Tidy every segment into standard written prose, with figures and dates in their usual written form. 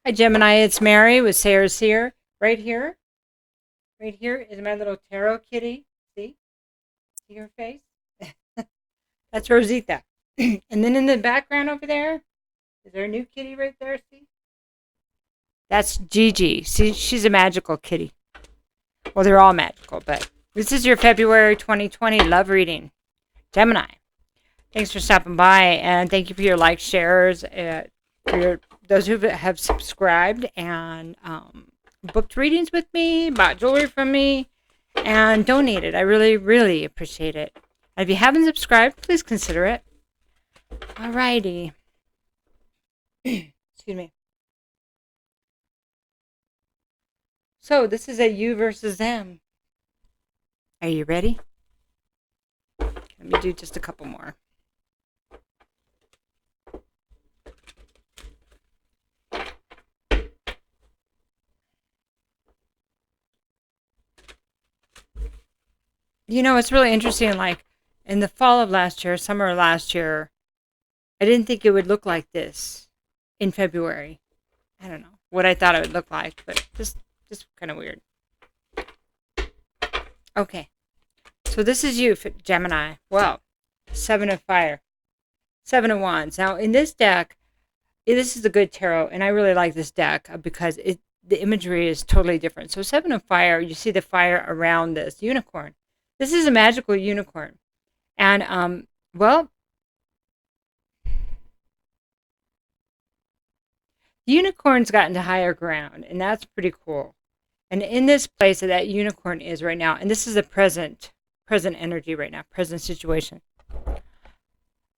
Hi, Gemini. It's Mary with Sayre Seer. Right here is my little tarot kitty. See her face? That's Rosita. And then in the background over there, is there a new kitty right there? See? That's Gigi. See, she's a magical kitty. Well, they're all magical, but this is your February 2020 love reading. Gemini. Thanks for stopping by, and thank you for your likes, shares, for those who have subscribed and booked readings with me, bought jewelry from me, and donated. I really, really appreciate it. And if you haven't subscribed, please consider it. Alrighty. Excuse me. So this is a you versus them. Are you ready? Let me do just a couple more. You know, it's really interesting. Like in the fall of last year, summer of last year, I didn't think it would look like this in February. I don't know what I thought it would look like, but just kind of weird. Okay, so this is you, Gemini. Well, 7 of Fire, 7 of Wands. Now in this deck, this is a good tarot, and I really like this deck because the imagery is totally different. So 7 of Fire, you see the fire around this unicorn. This is a magical unicorn. And, well, the unicorn's gotten to higher ground, and that's pretty cool. And in this place that unicorn is right now, and this is the present energy right now, present situation.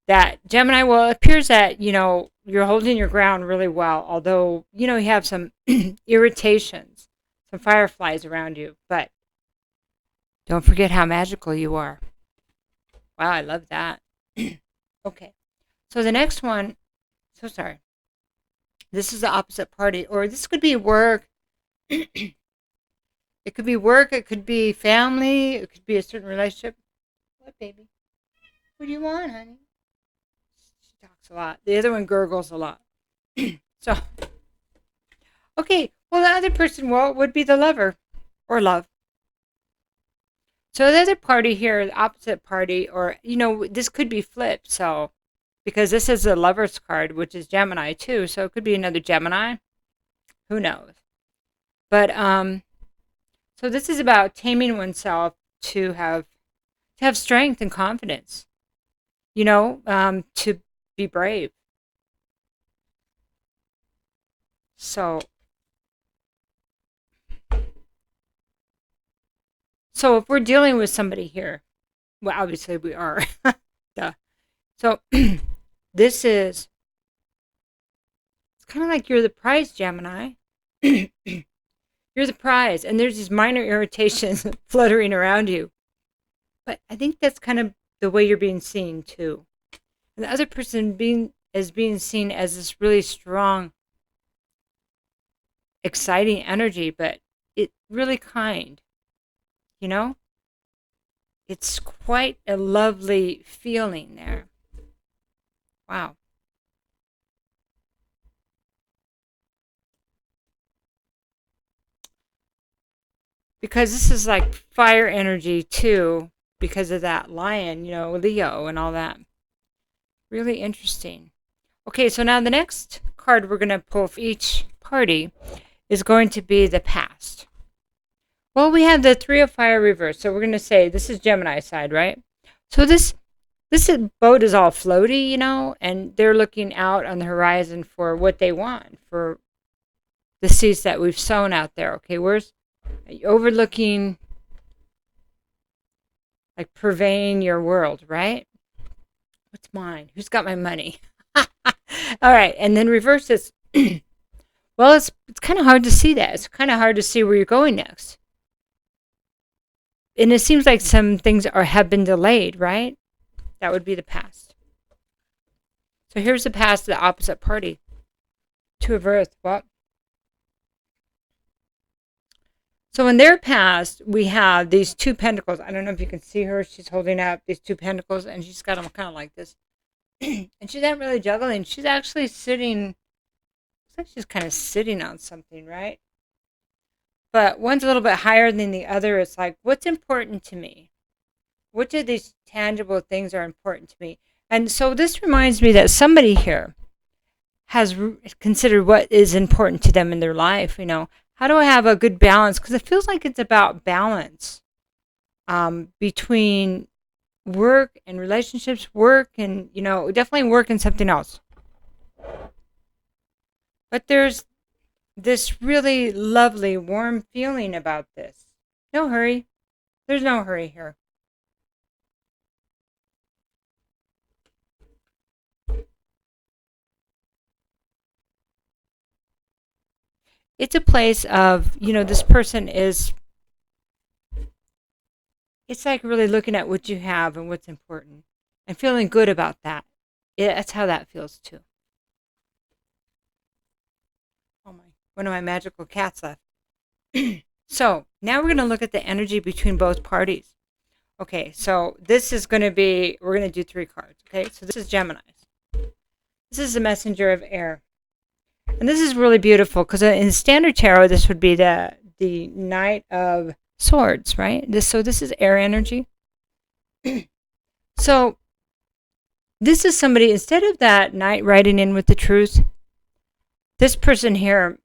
That Gemini, well, it appears that, you're holding your ground really well, although, you have some irritations, some fireflies around you, but don't forget how magical you are. Wow, I love that. Okay. So the next one, so sorry. This is the opposite party, or this could be work. It could be work, it could be family, it could be a certain relationship. What, baby? What do you want, honey? She talks a lot. The other one gurgles a lot. So, okay. Well, the other person, would be the lover or love. So the other party here, the opposite party, or, this could be flipped. So, because this is the Lover's card, which is Gemini too. So it could be another Gemini. Who knows? But, so this is about taming oneself to have strength and confidence, to be brave. So if we're dealing with somebody here, well, obviously we are. Duh. So this is, it's kind of like you're the prize, Gemini. You're the prize, and there's these minor irritations fluttering around you. But I think that's kind of the way you're being seen too. And the other person being seen as this really strong, exciting energy, but it really kind. It's quite a lovely feeling there. Wow. Because this is like fire energy too, because of that lion, Leo and all that. Really interesting. Okay, so now the next card we're going to pull for each party is going to be the past. Well, we have the 3 of Fire reversed, so we're going to say this is Gemini side, right? So this boat is all floaty, and they're looking out on the horizon for what they want, for the seeds that we've sown out there. Okay, where's overlooking, like purveying your world, right? What's mine? Who's got my money? All right, and then reverse this. Well, it's kind of hard to see that. It's kind of hard to see where you're going next. And it seems like some things have been delayed, right? That would be the past. So here's the past of the opposite party. 2 of Earth. What? So in their past, we have these 2 pentacles. I don't know if you can see her. She's holding up these 2 pentacles, and she's got them kind of like this. And she's not really juggling. She's actually sitting Looks like she's kind of sitting on something, right? But one's a little bit higher than the other. It's like, what's important to me? Which of these tangible things are important to me? And so this reminds me that somebody here has considered what is important to them in their life. How do I have a good balance? Because it feels like it's about balance between work and relationships, work and, definitely work and something else. But there's this really lovely, warm feeling about this. No hurry. There's no hurry here. It's a place of, this person is, it's like really looking at what you have and what's important and feeling good about that. That's how that feels too. Oh my, one of my magical cats left. So now we're going to look at the energy between both parties. Okay, so this is going to be, we're going to do 3 cards. Okay, so this is Gemini. This is the messenger of air. And this is really beautiful because in standard tarot, this would be the Knight of Swords, right? So this is air energy. So this is somebody, instead of that knight riding in with the truth, this person here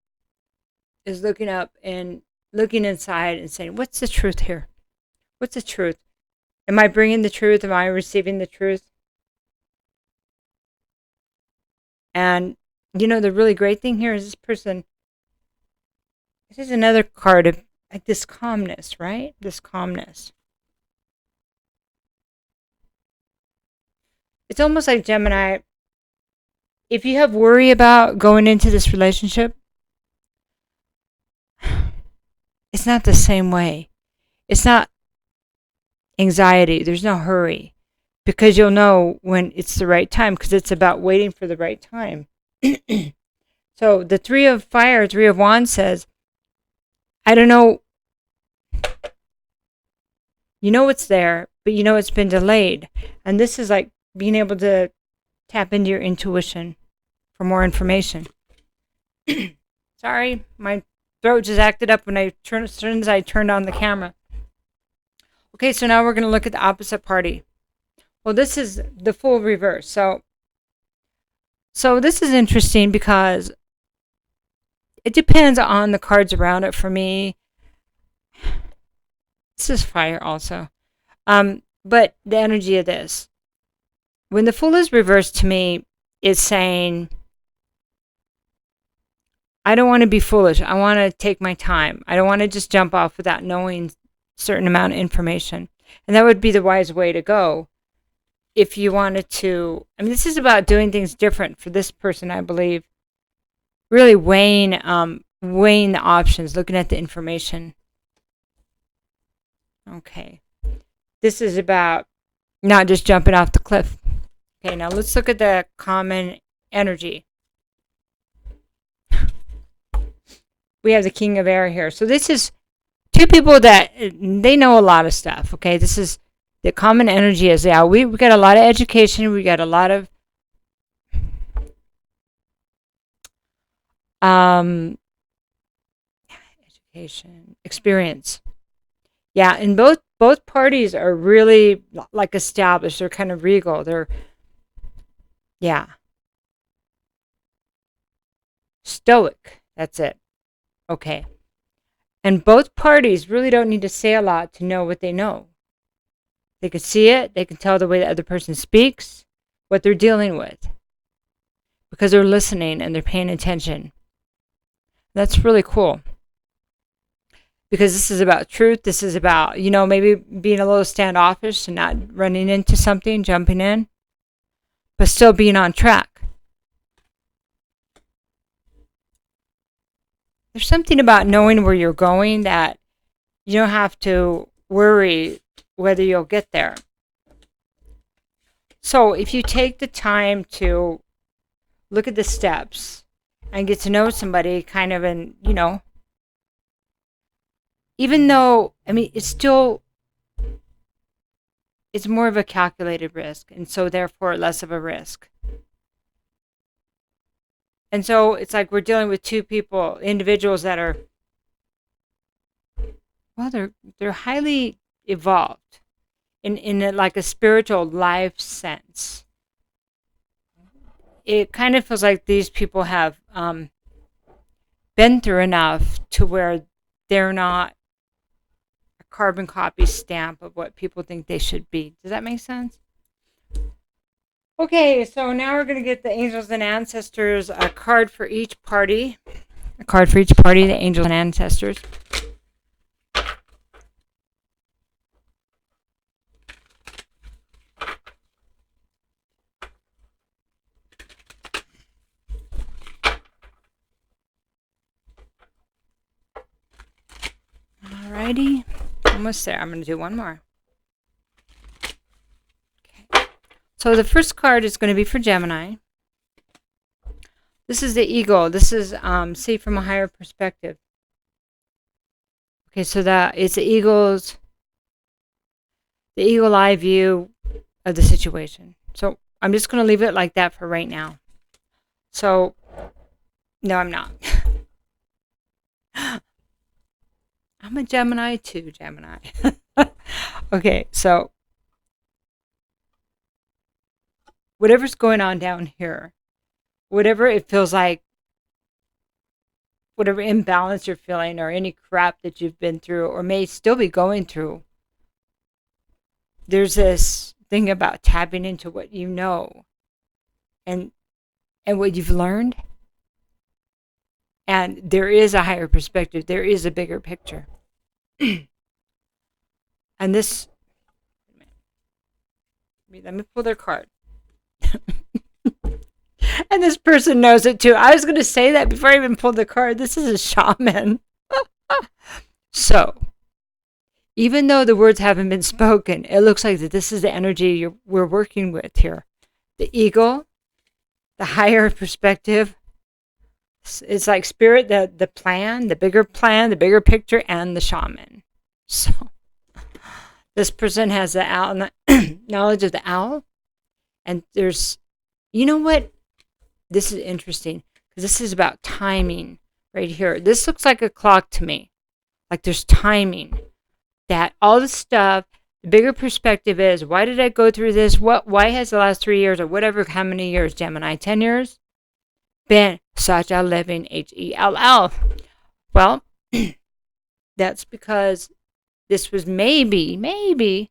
is looking up and looking inside and saying, what's the truth here? What's the truth? Am I bringing the truth? Am I receiving the truth? And, the really great thing here is this person, this is another card of like this calmness, right? This calmness. It's almost like Gemini, if you have worry about going into this relationship, it's not the same way. It's not anxiety. There's no hurry because you'll know when it's the right time because it's about waiting for the right time. So the 3 of Fire, 3 of Wands says, I don't know. It's there, but it's been delayed. And this is like being able to tap into your intuition for more information. Sorry, my throat just acted up as soon as I turned on the camera. Okay, so now we're going to look at the opposite party. Well, this is the full reverse. So this is interesting because it depends on the cards around it for me. This is fire also. But the energy of this. When the Fool is reversed to me, it's saying, I don't want to be foolish. I want to take my time. I don't want to just jump off without knowing a certain amount of information. And that would be the wise way to go if you wanted to. This is about doing things different for this person, I believe. Really weighing the options, looking at the information. Okay. This is about not just jumping off the cliff. Okay, now let's look at the common energy. We have the King of Air here. So this is 2 people that they know a lot of stuff. Okay, this is the common energy is, yeah, we got a lot of education. We got a lot of education, experience. Yeah, and both parties are really like established. They're kind of regal. They're, yeah, stoic. That's it. Okay. And both parties really don't need to say a lot to know what they know. They can see it. They can tell the way the other person speaks, what they're dealing with, because they're listening and they're paying attention. That's really cool. Because this is about truth. This is about, maybe being a little standoffish and not running into something, jumping in, but still being on track. There's something about knowing where you're going that you don't have to worry whether you'll get there. So if you take the time to look at the steps and get to know somebody kind of in, even though, it's more of a calculated risk, and so therefore less of a risk. And so it's like we're dealing with two people, individuals that are, well, they're highly evolved in like a spiritual life sense. It kind of feels like these people have been through enough to where they're not a carbon copy stamp of what people think they should be. Does that make sense? Okay, so now we're going to get the angels and ancestors, a card for each party. A card for each party, the angels and ancestors. Alrighty, almost there. I'm going to do one more. Okay. So the first card is going to be for Gemini. This is the eagle. This is see from a higher perspective. Okay, so that it's the eagle eye view of the situation. So I'm just going to leave it like that for right now. So, no, I'm not. I'm a Gemini too, Gemini. Okay, so whatever's going on down here, whatever it feels like, whatever imbalance you're feeling or any crap that you've been through or may still be going through, there's this thing about tapping into what you know and what you've learned. And there is a higher perspective. There is a bigger picture. And this, let me pull their card. And this person knows it too. I was going to say that before I even pulled the card. This is a shaman. So, even though the words haven't been spoken, it looks like that this is the energy we're working with here. The eagle, the higher perspective. It's like spirit, the plan, the bigger picture, and the shaman. So, this person has the owl, knowledge of the owl. And there's, you know what? This is interesting because this is about timing right here. This looks like a clock to me. Like there's timing. That all the stuff, the bigger perspective is, why did I go through this? Why has the last 3 years or whatever, how many years, Gemini, 10 years? Been such a living HELL. Well, that's because this was maybe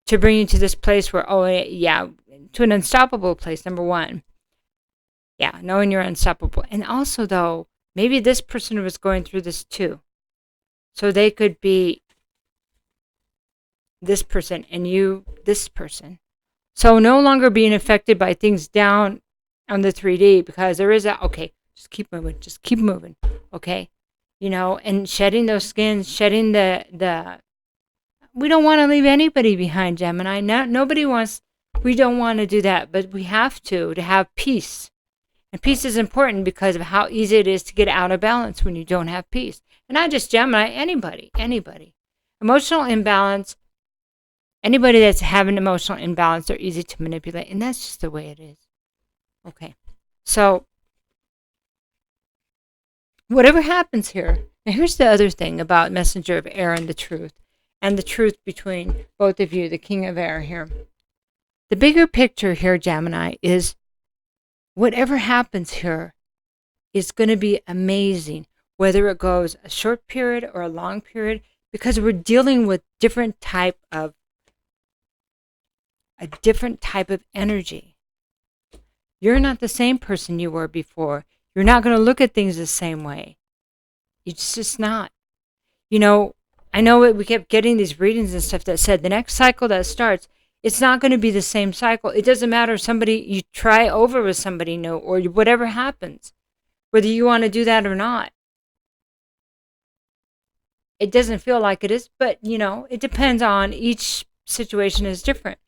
to bring you to this place where, oh yeah, to an unstoppable place, number one. Yeah, knowing you're unstoppable. And also though, maybe this person was going through this too. So they could be this person and you, this person. So no longer being affected by things down on the 3D because there is okay, just keep moving, okay? You know, and shedding those skins, shedding the we don't want to leave anybody behind, Gemini. Nobody wants, we don't want to do that, but we have to have peace. And peace is important because of how easy it is to get out of balance when you don't have peace. And not just Gemini, anybody. Emotional imbalance, anybody that's having emotional imbalance, they're easy to manipulate. And that's just the way it is. Okay. So, whatever happens here, now here's the other thing about Messenger of Air and the truth between both of you, the King of Air here. The bigger picture here, Gemini, is whatever happens here is going to be amazing, whether it goes a short period or a long period, because we're dealing with a different type of energy. You're not the same person you were before. You're not going to look at things the same way. It's just not. You know, I know we kept getting these readings and stuff that said the next cycle that starts, it's not going to be the same cycle. It doesn't matter if you try over with somebody new or whatever happens, whether you want to do that or not. It doesn't feel like it is, but, you know, it depends on each situation is different.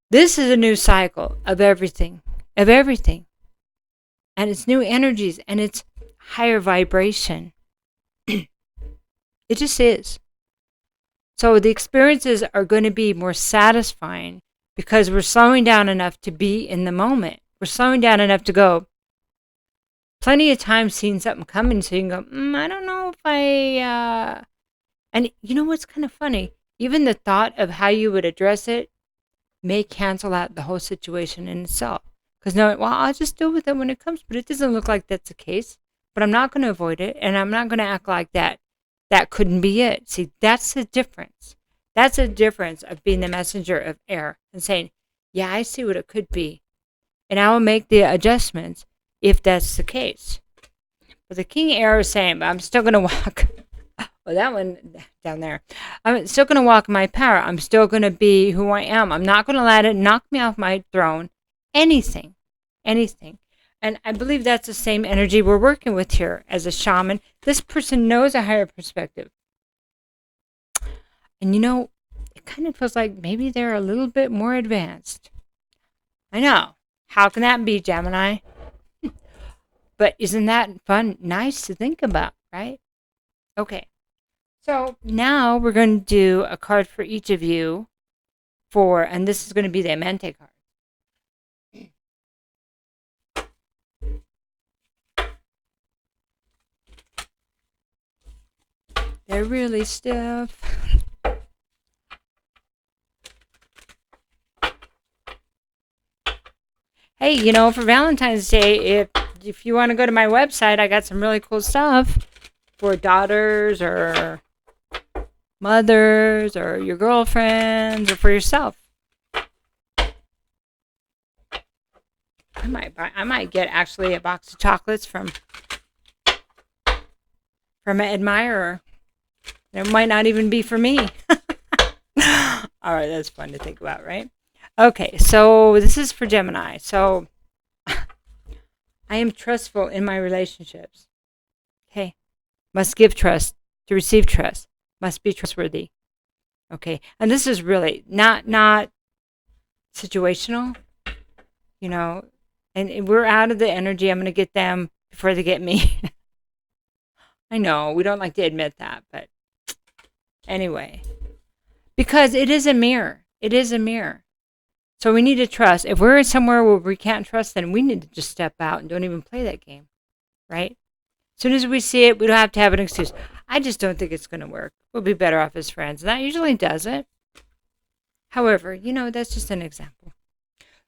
This is a new cycle of everything. And it's new energies and it's higher vibration. It just is. So the experiences are going to be more satisfying because we're slowing down enough to be in the moment. We're slowing down enough to go, plenty of time seeing something coming, so you can go, I don't know if and you know what's kind of funny? Even the thought of how you would address it may cancel out the whole situation in itself. Because knowing, well, I'll just deal with it when it comes, but it doesn't look like that's the case. But I'm not going to avoid it, and I'm not going to act like that couldn't be it. See, that's the difference. That's the difference of being the messenger of air and saying, yeah, I see what it could be. And I will make the adjustments if that's the case. But the King Air is saying, but I'm still going to walk. Well, that one down there. I'm still going to walk in my power. I'm still going to be who I am. I'm not going to let it knock me off my throne. Anything. And I believe that's the same energy we're working with here as a shaman. This person knows a higher perspective. And you know, it kind of feels like maybe they're a little bit more advanced. I know. How can that be, Gemini? But isn't that fun? Nice to think about, right? Okay. So now we're going to do a card for each of you and this is going to be the Amante card. They're really stiff. Hey, you know, for Valentine's Day, if you want to go to my website, I got some really cool stuff for daughters or mothers or your girlfriends or for yourself. I might get actually a box of chocolates from an admirer. It might not even be for me. All right, that's fun to think about, right? Okay, so this is for Gemini. So I am trustful in my relationships. Okay. Must give trust to receive trust. Must be trustworthy. Okay. And this is really not situational, you know, and we're out of the energy. I'm going to get them before they get me. I know we don't like to admit that, but anyway, because it is a mirror. It is a mirror. So we need to trust. If we're somewhere where we can't trust, then we need to just step out and don't even play that game, right? As soon as we see it, we don't have to have an excuse. I just don't think it's going to work. We'll be better off as friends. And that usually does it. However, you know, that's just an example.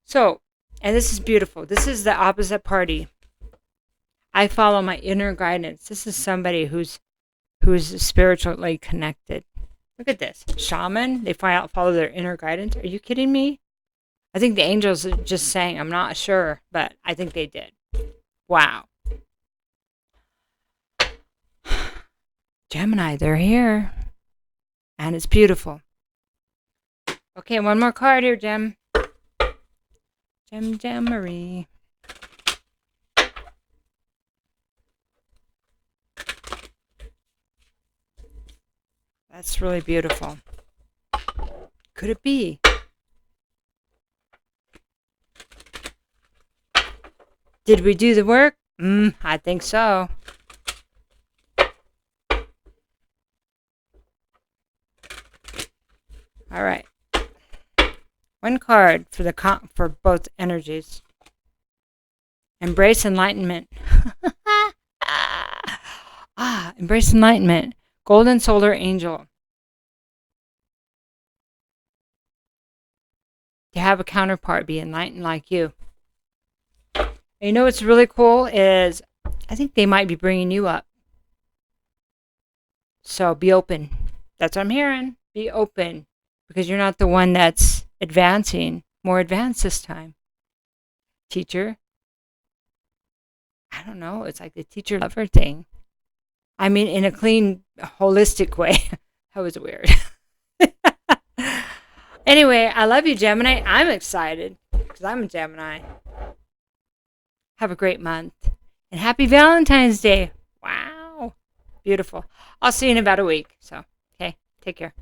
So, and this is beautiful. This is the opposite party. I follow my inner guidance. This is somebody who's spiritually connected. Look at this. Shaman, they follow their inner guidance. Are you kidding me? I think the angels just sang. I'm not sure, but I think they did. Wow. Gemini, they're here. And it's beautiful. Okay, one more card here, Marie. That's really beautiful. Could it be? Did we do the work? I think so. All right. One card for both energies. Embrace enlightenment. Embrace enlightenment. Golden solar angel. To have a counterpart be enlightened like you. And you know what's really cool is I think they might be bringing you up. So be open. That's what I'm hearing. Be open. Because you're not the one that's advancing. More advanced this time. Teacher. I don't know. It's like the teacher lover thing. I mean, in a clean, holistic way. That was weird. Anyway, I love you, Gemini. I'm excited because I'm a Gemini. Have a great month. And happy Valentine's Day. Wow. Beautiful. I'll see you in about a week. So, okay. Take care.